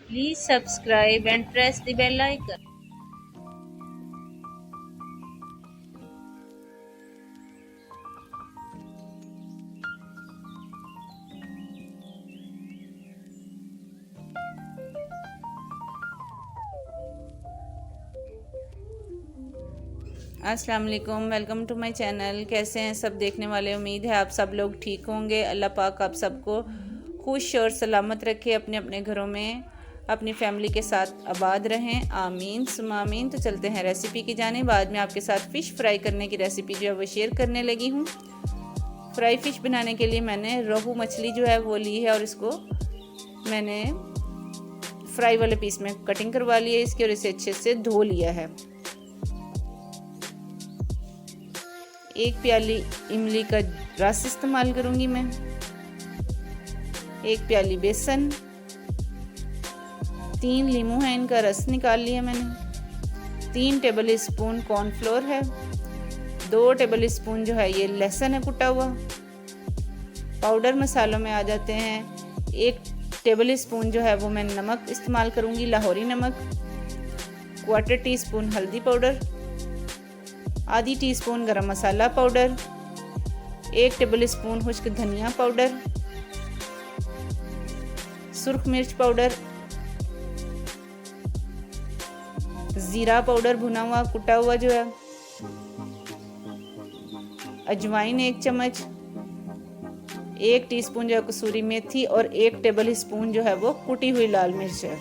Please subscribe and press the bell icon. अस्सलाम वालेकुम, welcome to my channel. कैसे हैं सब देखने वाले? उम्मीद है आप सब लोग ठीक होंगे। अल्लाह पाक आप सबको खुश और सलामत रखे, अपने अपने घरों में अपनी फैमिली के साथ आबाद रहें, आमीन सुम आमीन। तो चलते हैं रेसिपी की जानिब। आज मैं आपके साथ फ़िश फ्राई करने की रेसिपी जो है वो शेयर करने लगी हूँ। फ्राई फ़िश बनाने के लिए मैंने रोहू मछली जो है वो ली है और इसको मैंने फ्राई वाले पीस में कटिंग करवा ली है इसकी, और इसे अच्छे से धो लिया है। 1 प्याली इमली का रस इस्तेमाल करूंगी मैं, 1 प्याली बेसन, 3 लीमू है, इनका रस निकाल लिया मैंने, 3 टेबल स्पून कॉर्नफ्लोर है, 2 टेबल स्पून जो है ये लहसुन है कुटा हुआ। पाउडर मसालों में आ जाते हैं, 1 टेबल स्पून जो है वो मैं नमक इस्तेमाल करूंगी, लाहौरी नमक, 1/4 टीस्पून हल्दी पाउडर, आधी टीस्पून गरम मसाला पाउडर, 1 टेबल स्पून खुश्क धनिया पाउडर, सुर्ख मिर्च पाउडर, ज़ीरा पाउडर भुना हुआ कुटा हुआ जो है, अजवाइन 1 चम्मच, 1 टीस्पून जो है कसूरी मेथी, और 1 टेबल स्पून जो है वो कुटी हुई लाल मिर्च है।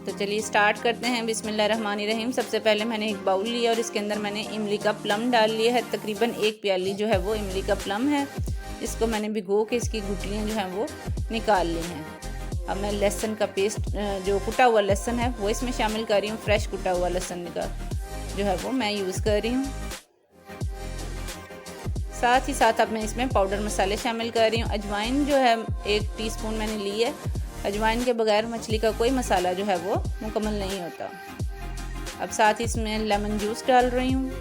तो चलिए स्टार्ट करते हैं। बिस्मिल्लाहिर्रहमानिर्रहीम। सबसे पहले मैंने एक बाउल लिया और इसके अंदर मैंने इमली का प्लम डाल लिया है। तकरीबन 1 प्याली जो है वो इमली का प्लम है। इसको मैंने भिगो के इसकी गुठलियाँ जो हैं वो निकाल ली हैं। अब मैं लहसुन का पेस्ट, जो कुटा हुआ लहसुन है वो इसमें शामिल कर रही हूँ। फ्रेश कुटा हुआ लहसुन का जो है वो मैं यूज़ कर रही हूँ। साथ ही साथ अब मैं इसमें पाउडर मसाले शामिल कर रही हूँ। अजवाइन जो है 1 टीस्पून मैंने ली है। अजवाइन के बगैर मछली का कोई मसाला जो है वो मुकम्मल नहीं होता। अब साथ ही इसमें लेमन जूस डाल रही हूँ।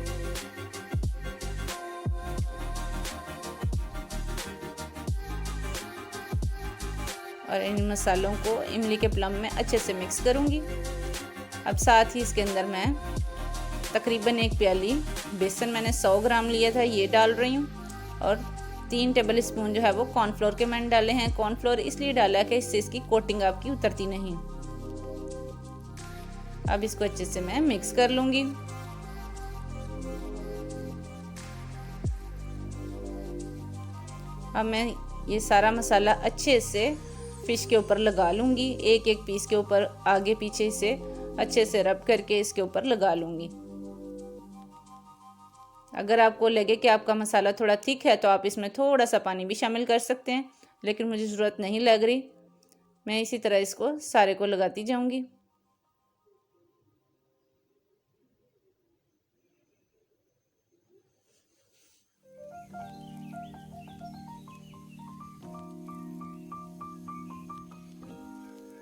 और इन मसालों को इमली के प्लम में अच्छे से मिक्स करूँगी। अब साथ ही इसके अंदर मैं तकरीबन 1 प्याली बेसन मैंने 100 ग्राम लिया था, ये डाल रही हूँ। और 3 टेबल स्पून जो है वो कॉर्नफ्लोर के मैंने डाले हैं। कॉर्नफ्लोर इसलिए डाला कि इससे इसकी कोटिंग आपकी उतरती नहीं। अब इसको अच्छे से मैं मिक्स कर लूँगी। अब मैं ये सारा मसाला अच्छे से फ़िश के ऊपर लगा लूँगी। एक एक पीस के ऊपर आगे पीछे से अच्छे से रब करके इसके ऊपर लगा लूँगी। अगर आपको लगे कि आपका मसाला थोड़ा थिक है तो आप इसमें थोड़ा सा पानी भी शामिल कर सकते हैं, लेकिन मुझे ज़रूरत नहीं लग रही। मैं इसी तरह इसको सारे को लगाती जाऊंगी।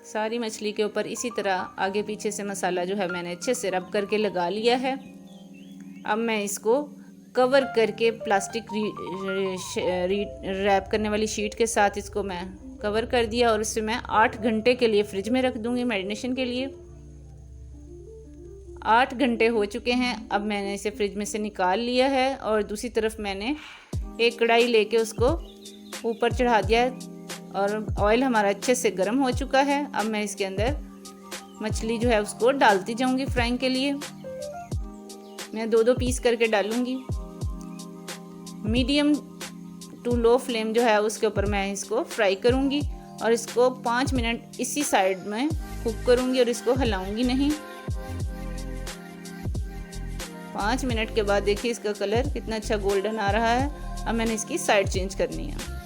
सारी मछली के ऊपर इसी तरह आगे पीछे से मसाला जो है मैंने अच्छे से रब करके लगा लिया है। अब मैं इसको कवर करके प्लास्टिक रैप करने वाली शीट के साथ इसको मैं कवर कर दिया, और इसे मैं 8 घंटे के लिए फ्रिज में रख दूंगी मैरिनेशन के लिए। 8 घंटे हो चुके हैं। अब मैंने इसे फ्रिज में से निकाल लिया है और दूसरी तरफ मैंने एक कढ़ाई लेके उसको ऊपर चढ़ा दिया है और ऑयल हमारा अच्छे से गर्म हो चुका है। अब मैं इसके अंदर मछली जो है उसको डालती जाऊंगी फ्राइंग के लिए। मैं 2-2 पीस करके डालूंगी। मीडियम टू लो फ्लेम जो है उसके ऊपर मैं इसको फ्राई करूंगी और इसको 5 मिनट इसी साइड में कुक करूंगी और इसको हिलाऊंगी नहीं। 5 मिनट के बाद देखिए इसका कलर कितना अच्छा गोल्डन आ रहा है। अब मैंने इसकी साइड चेंज करनी है।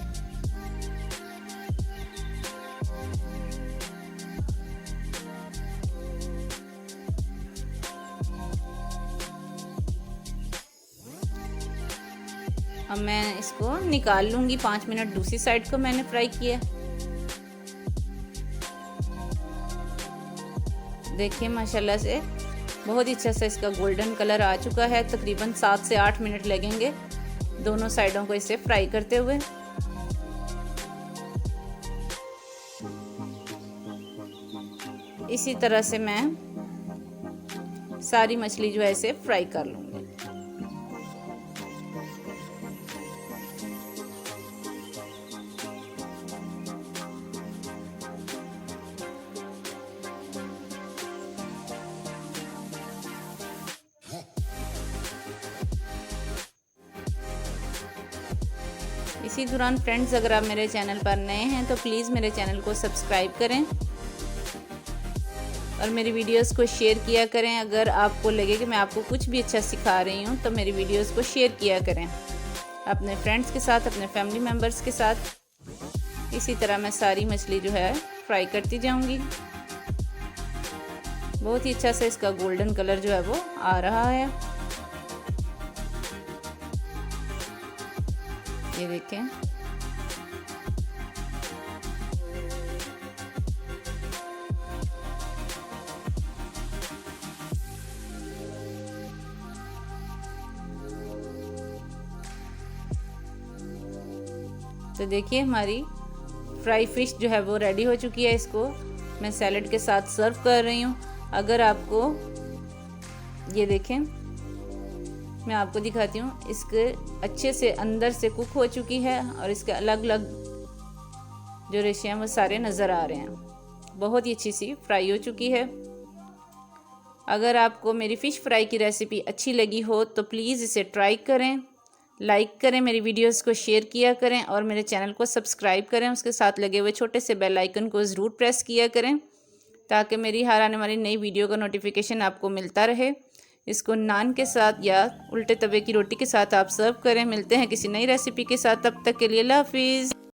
अब मैं इसको निकाल लूंगी। 5 मिनट दूसरी साइड को मैंने फ्राई किया। देखिए माशाल्लाह से बहुत ही अच्छा सा इसका गोल्डन कलर आ चुका है। तकरीबन 7 से 8 मिनट लगेंगे दोनों साइडों को इसे फ्राई करते हुए। इसी तरह से मैं सारी मछली जो है इसे फ्राई कर लूँगी। इसी दौरान फ्रेंड्स, अगर आप मेरे चैनल पर नए हैं तो प्लीज़ मेरे चैनल को सब्सक्राइब करें और मेरी वीडियोस को शेयर किया करें। अगर आपको लगे कि मैं आपको कुछ भी अच्छा सिखा रही हूँ तो मेरी वीडियोस को शेयर किया करें अपने फ्रेंड्स के साथ, अपने फैमिली मेम्बर्स के साथ। इसी तरह मैं सारी मछली जो है फ्राई करती जाऊँगी। बहुत ही अच्छा से इसका गोल्डन कलर जो है वो आ रहा है, ये देखें। तो देखिए हमारी फ्राई फिश जो है वो रेडी हो चुकी है। इसको मैं सैलेड के साथ सर्व कर रही हूँ। अगर आपको, ये देखें, मैं आपको दिखाती हूँ, इसके अच्छे से अंदर से कुक हो चुकी है और इसके अलग अलग जो रेशे हैं वो सारे नज़र आ रहे हैं। बहुत ही अच्छी सी फ्राई हो चुकी है। अगर आपको मेरी फ़िश फ्राई की रेसिपी अच्छी लगी हो तो प्लीज़ इसे ट्राई करें, लाइक करें, मेरी वीडियोस को शेयर किया करें और मेरे चैनल को सब्सक्राइब करें। उसके साथ लगे हुए छोटे से बेल आइकन को ज़रूर प्रेस किया करें ताकि मेरी हर आने वाली नई वीडियो का नोटिफिकेशन आपको मिलता रहे। इसको नान के साथ या उल्टे तवे की रोटी के साथ आप सर्व करें। मिलते हैं किसी नई रेसिपी के साथ, तब तक के लिए अल्लाह हाफिज़।